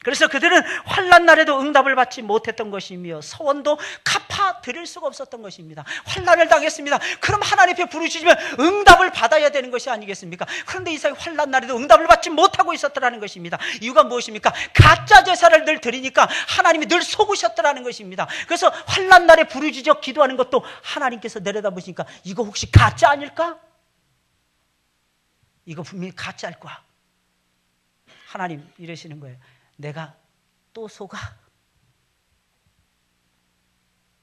그래서 그들은 환난 날에도 응답을 받지 못했던 것이며 서원도 갚아 드릴 수가 없었던 것입니다. 환난을 당했습니다. 그럼 하나님 앞에 부르짖으면 응답을 받아야 되는 것이 아니겠습니까? 그런데 이삭이 환난 날에도 응답을 받지 못하고 있었더라는 것입니다. 이유가 무엇입니까? 가짜 제사를 늘 드리니까 하나님이 늘 속으셨더라는 것입니다. 그래서 환난 날에 부르짖어 기도하는 것도 하나님께서 내려다보시니까 이거 혹시 가짜 아닐까? 이거 분명히 가짜일 거야. 하나님 이러시는 거예요. 내가 또 속아?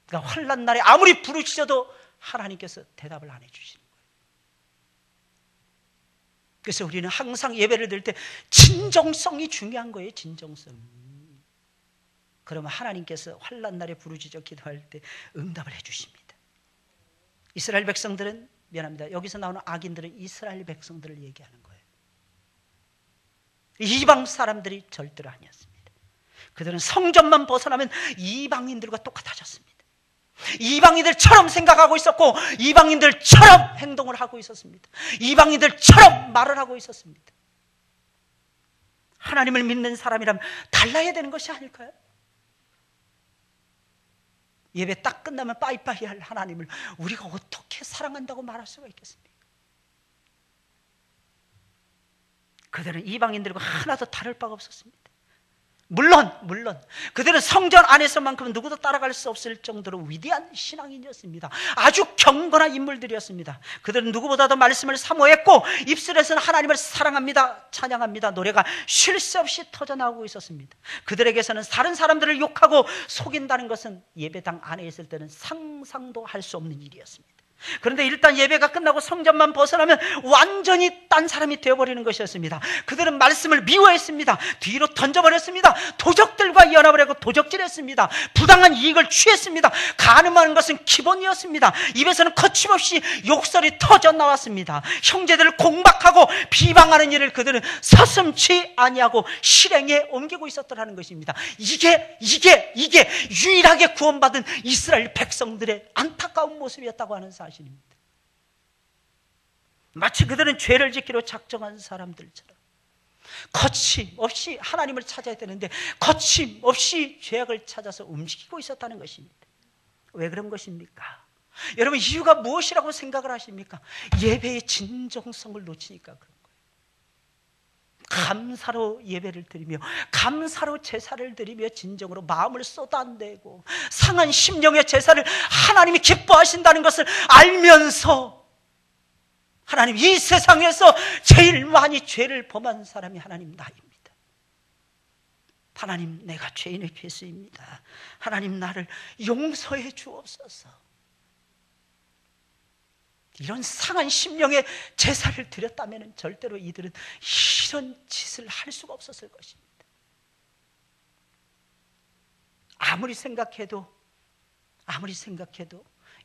그러니까 환난 날에 아무리 부르짖어도 하나님께서 대답을 안 해주시는 거예요. 그래서 우리는 항상 예배를 드릴 때 진정성이 중요한 거예요. 진정성. 그러면 하나님께서 환난 날에 부르짖어 기도할 때 응답을 해주십니다. 이스라엘 백성들은, 미안합니다, 여기서 나오는 악인들은 이스라엘 백성들을 얘기하는 거예요. 이방 사람들이 절대로 아니었습니다. 그들은 성전만 벗어나면 이방인들과 똑같아졌습니다. 이방인들처럼 생각하고 있었고 이방인들처럼 행동을 하고 있었습니다. 이방인들처럼 말을 하고 있었습니다. 하나님을 믿는 사람이라면 달라야 되는 것이 아닐까요? 예배 딱 끝나면 빠이빠이 할 하나님을 우리가 어떻게 사랑한다고 말할 수가 있겠습니까? 그들은 이방인들과 하나도 다를 바가 없었습니다. 물론 그들은 성전 안에서만큼은 누구도 따라갈 수 없을 정도로 위대한 신앙인이었습니다. 아주 경건한 인물들이었습니다. 그들은 누구보다도 말씀을 사모했고 입술에서는 하나님을 사랑합니다, 찬양합니다 노래가 쉴 새 없이 터져나오고 있었습니다. 그들에게서는 다른 사람들을 욕하고 속인다는 것은 예배당 안에 있을 때는 상상도 할 수 없는 일이었습니다. 그런데 일단 예배가 끝나고 성전만 벗어나면 완전히 딴 사람이 되어버리는 것이었습니다. 그들은 말씀을 미워했습니다. 뒤로 던져버렸습니다. 도적들과 연합을 하고 도적질했습니다. 부당한 이익을 취했습니다. 간음하는 것은 기본이었습니다. 입에서는 거침없이 욕설이 터져나왔습니다. 형제들을 공박하고 비방하는 일을 그들은 서슴지 아니하고 실행에 옮기고 있었더라는 것입니다. 이게 유일하게 구원받은 이스라엘 백성들의 안타까운 모습이었다고 하는 사실입니다. 마치 그들은 죄를 짓기로 작정한 사람들처럼 거침없이 하나님을 찾아야 되는데 거침없이 죄악을 찾아서 움직이고 있었다는 것입니다. 왜 그런 것입니까? 여러분, 이유가 무엇이라고 생각을 하십니까? 예배의 진정성을 놓치니까 그런 거예요. 감사로 예배를 드리며 감사로 제사를 드리며 진정으로 마음을 쏟아내고 상한 심령의 제사를 하나님이 기뻐하신다는 것을 알면서 하나님, 이 세상에서 제일 많이 죄를 범한 사람이 하나님 나입니다. 하나님, 내가 죄인의 죄수입니다. 하나님, 나를 용서해 주옵소서. 이런 상한 심령의 제사를 드렸다면 절대로 이들은 이런 짓을 할 수가 없었을 것입니다. 아무리 생각해도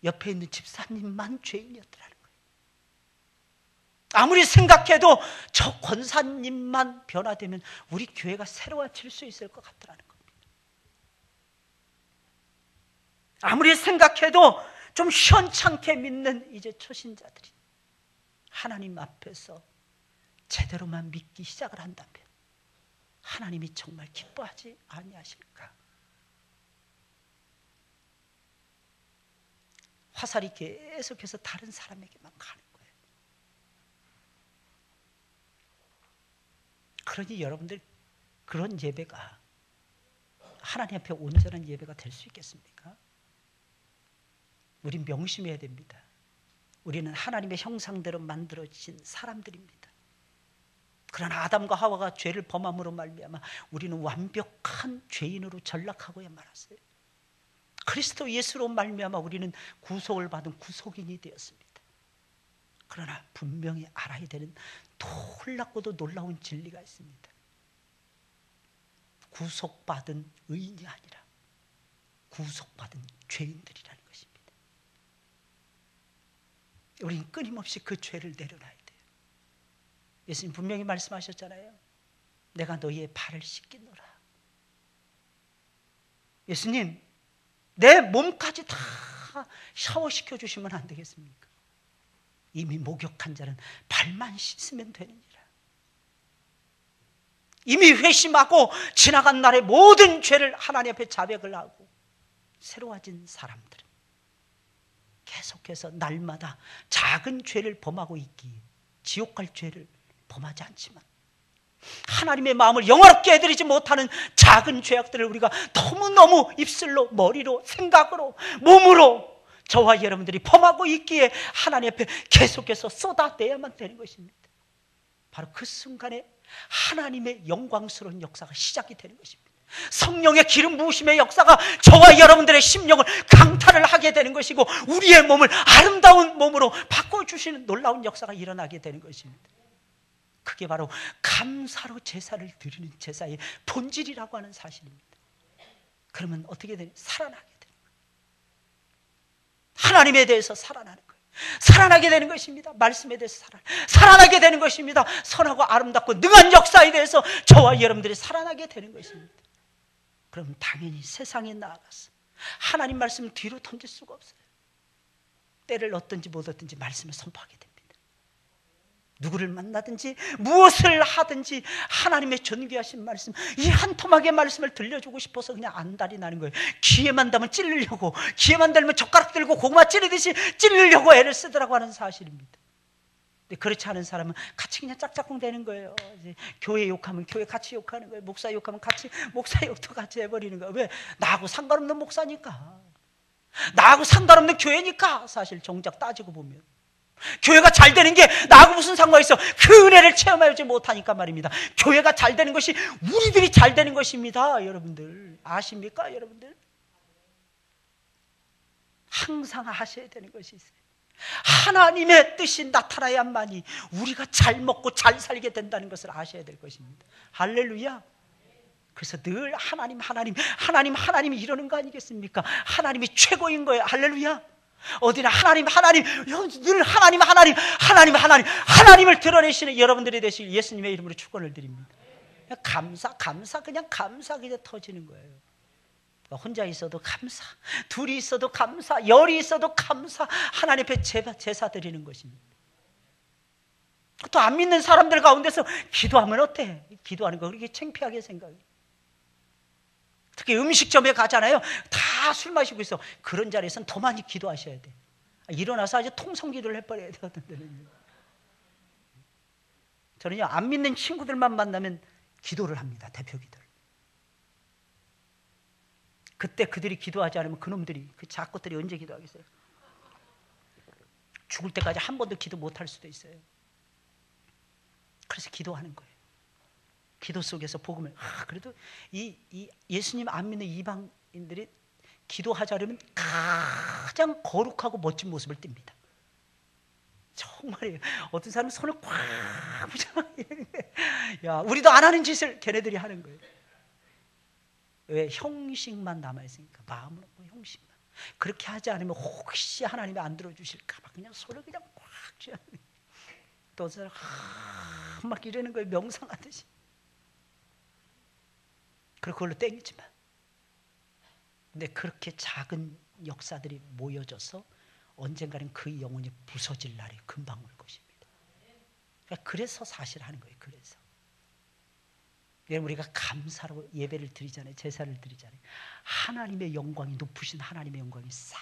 옆에 있는 집사님만 죄인이었더라는 거예요. 아무리 생각해도 저 권사님만 변화되면 우리 교회가 새로워질 수 있을 것 같더라는 겁니다. 아무리 생각해도 좀 시원찮게 믿는 이제 초신자들이 하나님 앞에서 제대로만 믿기 시작을 한다면 하나님이 정말 기뻐하지 아니하실까? 화살이 계속해서 다른 사람에게만 가는 거예요. 그러니 여러분들, 그런 예배가 하나님 앞에 온전한 예배가 될 수 있겠습니까? 우린 명심해야 됩니다. 우리는 하나님의 형상대로 만들어진 사람들입니다. 그러나 아담과 하와가 죄를 범함으로 말미암아 우리는 완벽한 죄인으로 전락하고야 말았어요. 그리스도 예수로 말미암아 우리는 구속을 받은 구속인이 되었습니다. 그러나 분명히 알아야 되는 놀랍고도 놀라운 진리가 있습니다. 구속받은 의인이 아니라 구속받은 죄인들이라는 것입니다. 우리는 끊임없이 그 죄를 내려놔야 돼요. 예수님 분명히 말씀하셨잖아요. 내가 너희의 발을 씻기노라. 예수님, 내 몸까지 다 샤워시켜 주시면 안 되겠습니까? 이미 목욕한 자는 발만 씻으면 되느니라. 이미 회심하고 지나간 날의 모든 죄를 하나님 앞에 자백을 하고 새로워진 사람들은 계속해서 날마다 작은 죄를 범하고 있기에 지옥 갈 죄를 범하지 않지만 하나님의 마음을 영화롭게 해드리지 못하는 작은 죄악들을 우리가 너무너무 입술로, 머리로, 생각으로, 몸으로 저와 여러분들이 범하고 있기에 하나님 앞에 계속해서 쏟아내야만 되는 것입니다. 바로 그 순간에 하나님의 영광스러운 역사가 시작이 되는 것입니다. 성령의 기름 부으심의 역사가 저와 여러분들의 심령을 강탈을 하게 되는 것이고 우리의 몸을 아름다운 몸으로 바꿔주시는 놀라운 역사가 일어나게 되는 것입니다. 그게 바로 감사로 제사를 드리는 제사의 본질이라고 하는 사실입니다. 그러면 어떻게 되냐? 살아나게 되는 거예요. 하나님에 대해서 살아나는 거예요. 살아나게 되는 것입니다. 말씀에 대해서 살아나게 되는 것입니다. 선하고 아름답고 능한 역사에 대해서 저와 여러분들이 살아나게 되는 것입니다. 그럼 당연히 세상에 나아가서 하나님 말씀을 뒤로 던질 수가 없어요. 때를 얻든지 못 얻든지 말씀을 선포하게 됩니다. 누구를 만나든지 무엇을 하든지 하나님의 존귀하신 말씀, 이 한 토막의 말씀을 들려주고 싶어서 그냥 안달이 나는 거예요. 귀에만 닿으면 찔리려고, 귀에만 닿으면 젓가락 들고 고구마 찌르듯이 찔리려고 애를 쓰더라고 하는 사실입니다. 근데 그렇지 않은 사람은 같이 그냥 짝짝꿍 되는 거예요. 이제 교회 욕하면 교회 같이 욕하는 거예요. 목사 욕하면 같이 목사 욕도 같이 해버리는 거예요. 왜? 나하고 상관없는 목사니까, 나하고 상관없는 교회니까. 사실 정작 따지고 보면 교회가 잘 되는 게 나하고 무슨 상관이 있어? 그 은혜를 체험하지 못하니까 말입니다. 교회가 잘 되는 것이 우리들이 잘 되는 것입니다. 여러분들 아십니까? 여러분들 항상 하셔야 되는 것이 있어요. 하나님의 뜻이 나타나야만이 우리가 잘 먹고 잘 살게 된다는 것을 아셔야 될 것입니다. 할렐루야. 그래서 늘 하나님 이러는 거 아니겠습니까? 하나님이 최고인 거예요. 할렐루야. 어디나 하나님 늘 하나님을 드러내시는 여러분들이 되실 예수님의 이름으로 축원을 드립니다. 그냥 감사 그냥 터지는 거예요. 혼자 있어도 감사, 둘이 있어도 감사, 열이 있어도 감사, 하나님 앞에 제사 드리는 것입니다. 또 안 믿는 사람들 가운데서 기도하면 어때? 기도하는 거 그렇게 창피하게 생각해. 특히 음식점에 가잖아요. 다 술 마시고 있어. 그런 자리에서는 더 많이 기도하셔야 돼. 일어나서 아주 통성기도를 해버려야 되거든요. 저는요, 안 믿는 친구들만 만나면 기도를 합니다. 대표 기도를. 그때 그들이 기도하지 않으면 그놈들이, 그 작것들이 언제 기도하겠어요? 죽을 때까지 한 번도 기도 못할 수도 있어요. 그래서 기도하는 거예요. 기도 속에서 복음을. 그래도 이 예수님 안 믿는 이방인들이 기도하자려면 가장 거룩하고 멋진 모습을 띱니다. 정말이에요. 어떤 사람은 손을 꽉 붙여. 야, 우리도 안 하는 짓을 걔네들이 하는 거예요. 왜? 형식만 남아있으니까. 마음은 없고 형식만. 그렇게 하지 않으면 혹시 하나님이 안 들어주실까 봐 그냥 손을 그냥 꽉 쥐어. 또 사람 막 이러는 거예요. 명상하듯이. 그리고 그걸로 땡이지만. 근데 그렇게 작은 역사들이 모여져서 언젠가는 그 영혼이 부서질 날이 금방 올 것입니다. 그래서 사실 하는 거예요. 그래서 여러분, 우리가 감사로 예배를 드리잖아요. 제사를 드리잖아요. 하나님의 영광이, 높으신 하나님의 영광이 싹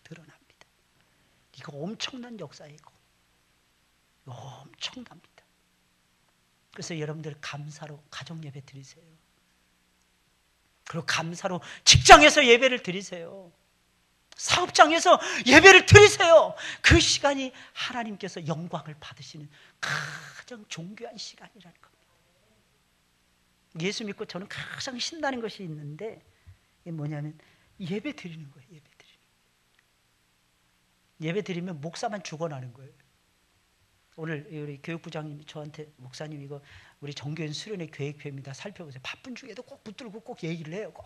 드러납니다. 이거 엄청난 역사예요. 이거 엄청납니다. 그래서 여러분들 감사로 가정 예배 드리세요. 그리고 감사로 직장에서 예배를 드리세요. 사업장에서 예배를 드리세요. 그 시간이 하나님께서 영광을 받으시는 가장 존귀한 시간이라는 겁니다. 예수 믿고 저는 가장 신나는 것이 있는데, 이게 뭐냐면 예배 드리는 거예요. 예배 드리면 목사만 죽어나는 거예요. 오늘 우리 교육부장님이 저한테, 목사님 이거 우리 정교인 수련회 계획표입니다. 살펴보세요. 바쁜 중에도 꼭 붙들고 꼭 얘기를 해요. 꼭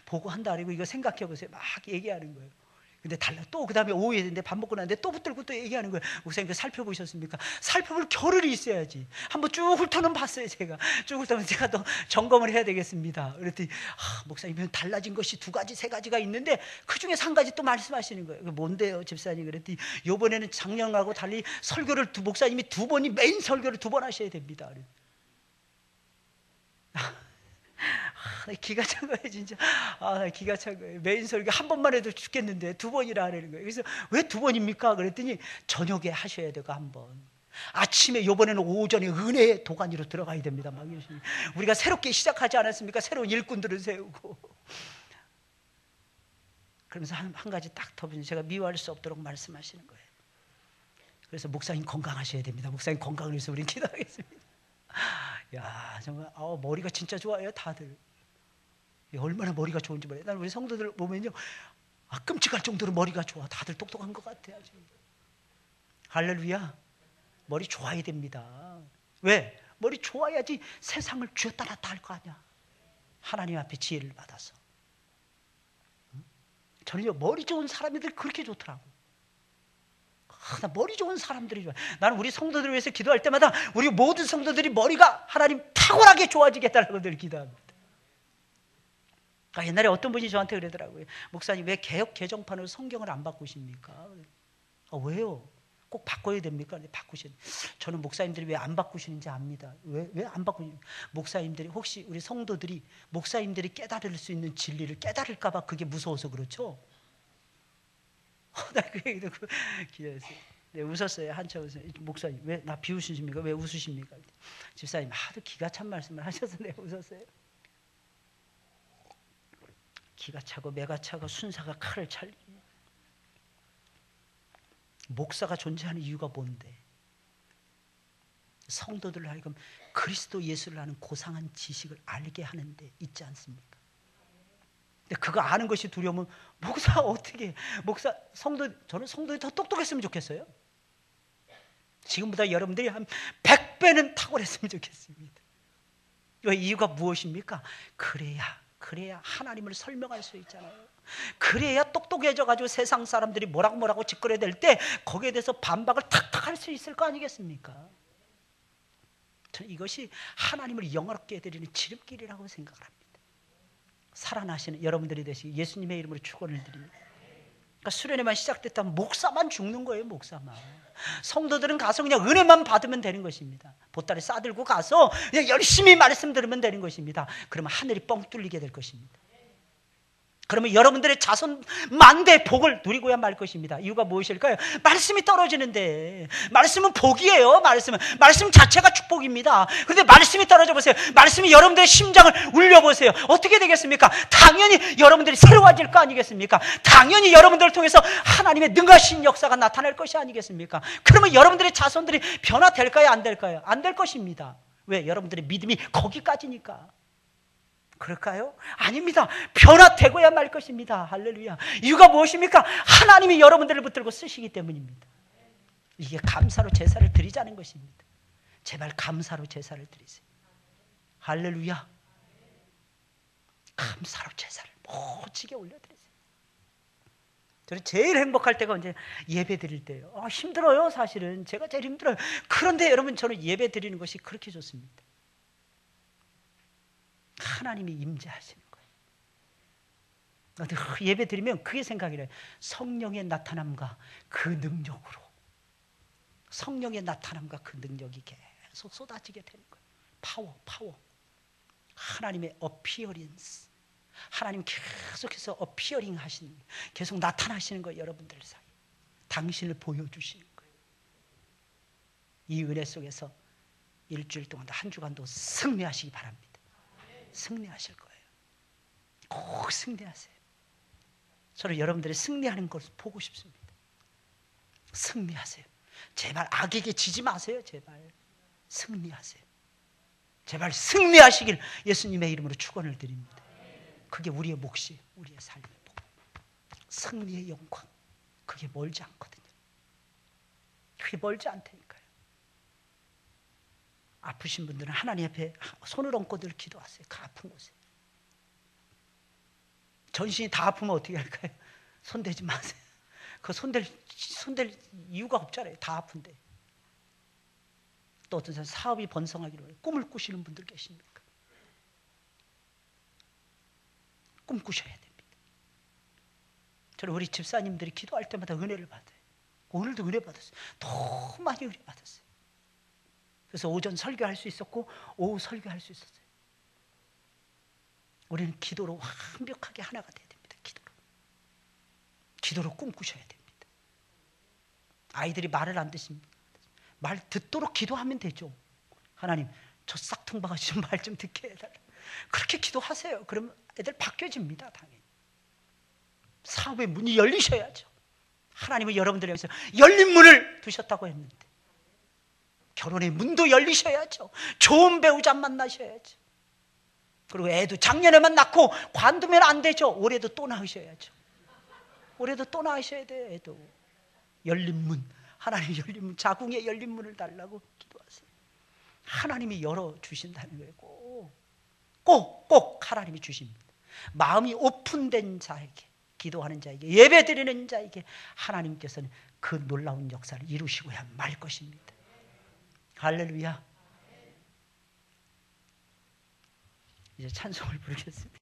보고 한다 그러고 이거 생각해 보세요. 막 얘기하는 거예요. 근데 달라. 또 그 다음에 오후에 됐는데 밥 먹고 나는데 또 붙들고 또 얘기하는 거예요. 목사님 그 살펴보셨습니까? 살펴볼 겨를이 있어야지. 한번 쭉 훑어는 봤어요. 제가 쭉 훑어는 제가 또 점검을 해야 되겠습니다. 그랬더니 목사님 달라진 것이 2가지 3가지가 있는데 그 중에 1가지 또 말씀하시는 거예요. 뭔데요 집사님? 그랬더니 이번에는 작년하고 달리 설교를 목사님이 2번이 메인 설교를 2번 하셔야 됩니다. 기가 찬 거예요 진짜. 기가 찬 거예요. 메인 설교 한 번만 해도 죽겠는데 2번이라 하는 거예요. 그래서 왜 2번입니까? 그랬더니 저녁에 하셔야 되고 1번, 아침에, 요번에는 오전에 은혜의 도가니로 들어가야 됩니다. 막 이러시니 우리가 새롭게 시작하지 않았습니까? 새로운 일꾼들을 세우고. 그러면서 한 가지 딱 더 제가 미워할 수 없도록 말씀하시는 거예요. 그래서 목사님 건강하셔야 됩니다. 목사님 건강을 위해서 우리는 기도하겠습니다. 야, 정말 머리가 진짜 좋아요 다들. 얼마나 머리가 좋은지 몰라요. 난 우리 성도들 보면요, 끔찍할 정도로 머리가 좋아. 다들 똑똑한 것 같아요. 할렐루야. 머리 좋아야 됩니다. 왜? 머리 좋아야지 세상을 쥐었다 놨다 할 거 아니야. 하나님 앞에 지혜를 받아서. 저는요, 머리 좋은 사람들 그렇게 좋더라고. 나 머리 좋은 사람들이 좋아. 나는 우리 성도들을 위해서 기도할 때마다 우리 모든 성도들이 머리가 하나님 탁월하게 좋아지겠다라고 늘 기도합니다. 옛날에 어떤 분이 저한테 그러더라고요. 목사님 왜 개혁 개정판으로 성경을 안 바꾸십니까? 왜요? 꼭 바꿔야 됩니까? 근데 바꾸시는. 저는 목사님들이 왜 안 바꾸시는지 압니다. 왜 안 바꾸는지. 목사님들이 혹시 우리 성도들이 목사님들이 깨달을 수 있는 진리를 깨달을까 봐 그게 무서워서 그렇죠. 나 그 얘기 듣고 기도했어요. 네, 웃었어요. 한참 웃어요. 목사님 왜 나 비웃으십니까? 왜 웃으십니까? 집사님 하도 기가 찬 말씀을 하셔서 내가 웃었어요. 기가 차고 매가 차고 순사가 칼을 찰리. 목사가 존재하는 이유가 뭔데? 성도들을 하여금 그리스도 예수를 아는 고상한 지식을 알게 하는데 있지 않습니까? 근데 그거 아는 것이 두려우면 목사 어떻게 목사 저는 성도들이 더 똑똑했으면 좋겠어요. 지금보다 여러분들이 한 100배는 탁월했으면 좋겠습니다. 이유가 무엇입니까? 그래야 하나님을 설명할 수 있잖아요. 그래야 똑똑해져가지고 세상 사람들이 뭐라고 짓거려야 될 때 거기에 대해서 반박을 탁탁 할 수 있을 거 아니겠습니까? 저는 이것이 하나님을 영화롭게 해드리는 지름길이라고 생각을 합니다. 살아나시는 여러분들이 되시기 예수님의 이름으로 축원을 드립니다. 그러니까 수련회만 시작됐다면 목사만 죽는 거예요. 목사만. 성도들은 가서 그냥 은혜만 받으면 되는 것입니다. 보따리 싸들고 가서 그냥 열심히 말씀 들으면 되는 것입니다. 그러면 하늘이 뻥 뚫리게 될 것입니다. 그러면 여러분들의 자손 만대 복을 누리고야 말 것입니다. 이유가 무엇일까요? 말씀이 떨어지는데, 말씀은 복이에요. 말씀 자체가 축복입니다. 그런데 말씀이 떨어져 보세요. 말씀이 여러분들의 심장을 울려보세요. 어떻게 되겠습니까? 당연히 여러분들이 새로워질 거 아니겠습니까? 당연히 여러분들을 통해서 하나님의 능하신 역사가 나타날 것이 아니겠습니까? 그러면 여러분들의 자손들이 변화될까요? 안 될까요? 안 될 것입니다. 왜? 여러분들의 믿음이 거기까지니까. 그럴까요? 아닙니다. 변화되고야 말 것입니다. 할렐루야. 이유가 무엇입니까? 하나님이 여러분들을 붙들고 쓰시기 때문입니다. 이게 감사로 제사를 드리자는 것입니다. 제발 감사로 제사를 드리세요. 할렐루야. 감사로 제사를 멋지게 올려드리세요. 저는 제일 행복할 때가 언제 예배 드릴 때예요. 힘들어요. 사실은 제가 제일 힘들어요. 그런데 여러분 저는 예배 드리는 것이 그렇게 좋습니다. 하나님이 임재하시는 거예요. 예배 드리면 그게 생각이 나요. 성령의 나타남과 그 능력으로, 성령의 나타남과 그 능력이 계속 쏟아지게 되는 거예요. 파워. 하나님의 어피어런스. 하나님 계속해서 어피어링 하시는 거예요. 계속 나타나시는 거예요. 여러분들 사이에 당신을 보여주시는 거예요. 이 은혜 속에서 일주일 동안 한 주간도 승리하시기 바랍니다. 승리하실 거예요. 꼭 승리하세요. 저는 여러분들이 승리하는 것을 보고 싶습니다. 승리하세요. 제발 악에게 지지 마세요. 제발 승리하세요. 제발 승리하시길 예수님의 이름으로 축원을 드립니다. 그게 우리의 몫이에요. 우리의 삶의 복. 승리의 영광. 그게 멀지 않거든요. 그게 멀지 않다니까요. 아프신 분들은 하나님 앞에 손을 얹고들 기도하세요. 그 아픈 곳에. 전신이 다 아프면 어떻게 할까요? 손대지 마세요. 그 손댈 이유가 없잖아요. 다 아픈데. 또 어떤 사람 사업이 번성하기로 해요. 꿈을 꾸시는 분들 계십니까? 꿈 꾸셔야 됩니다. 저는 우리 집사님들이 기도할 때마다 은혜를 받아요. 오늘도 은혜 받았어요. 너무 많이 은혜 받았어요. 그래서 오전 설교할 수 있었고 오후 설교할 수 있었어요. 우리는 기도로 완벽하게 하나가 돼야 됩니다. 기도로 꿈꾸셔야 됩니다. 아이들이 말을 안 듣습니까? 말 듣도록 기도하면 되죠. 하나님 저 싹퉁바가지 좀 말 좀 듣게 해달라. 그렇게 기도하세요. 그러면 애들 바뀌어집니다. 당연히. 사업의 문이 열리셔야죠. 하나님은 여러분들을 위해서 열린 문을 두셨다고 했는데 결혼의 문도 열리셔야죠. 좋은 배우자 만나셔야죠. 그리고 애도 작년에만 낳고 관두면 안 되죠. 올해도 또 낳으셔야죠. 올해도 또 낳으셔야 돼요. 애도. 열린 문. 하나님 열린 문. 자궁에 열린 문을 달라고 기도하세요. 하나님이 열어주신다는 거예요. 꼭 하나님이 주십니다. 마음이 오픈된 자에게, 기도하는 자에게, 예배드리는 자에게 하나님께서는 그 놀라운 역사를 이루시고야 말 것입니다. 할렐루야. 이제 찬송을 부르겠습니다.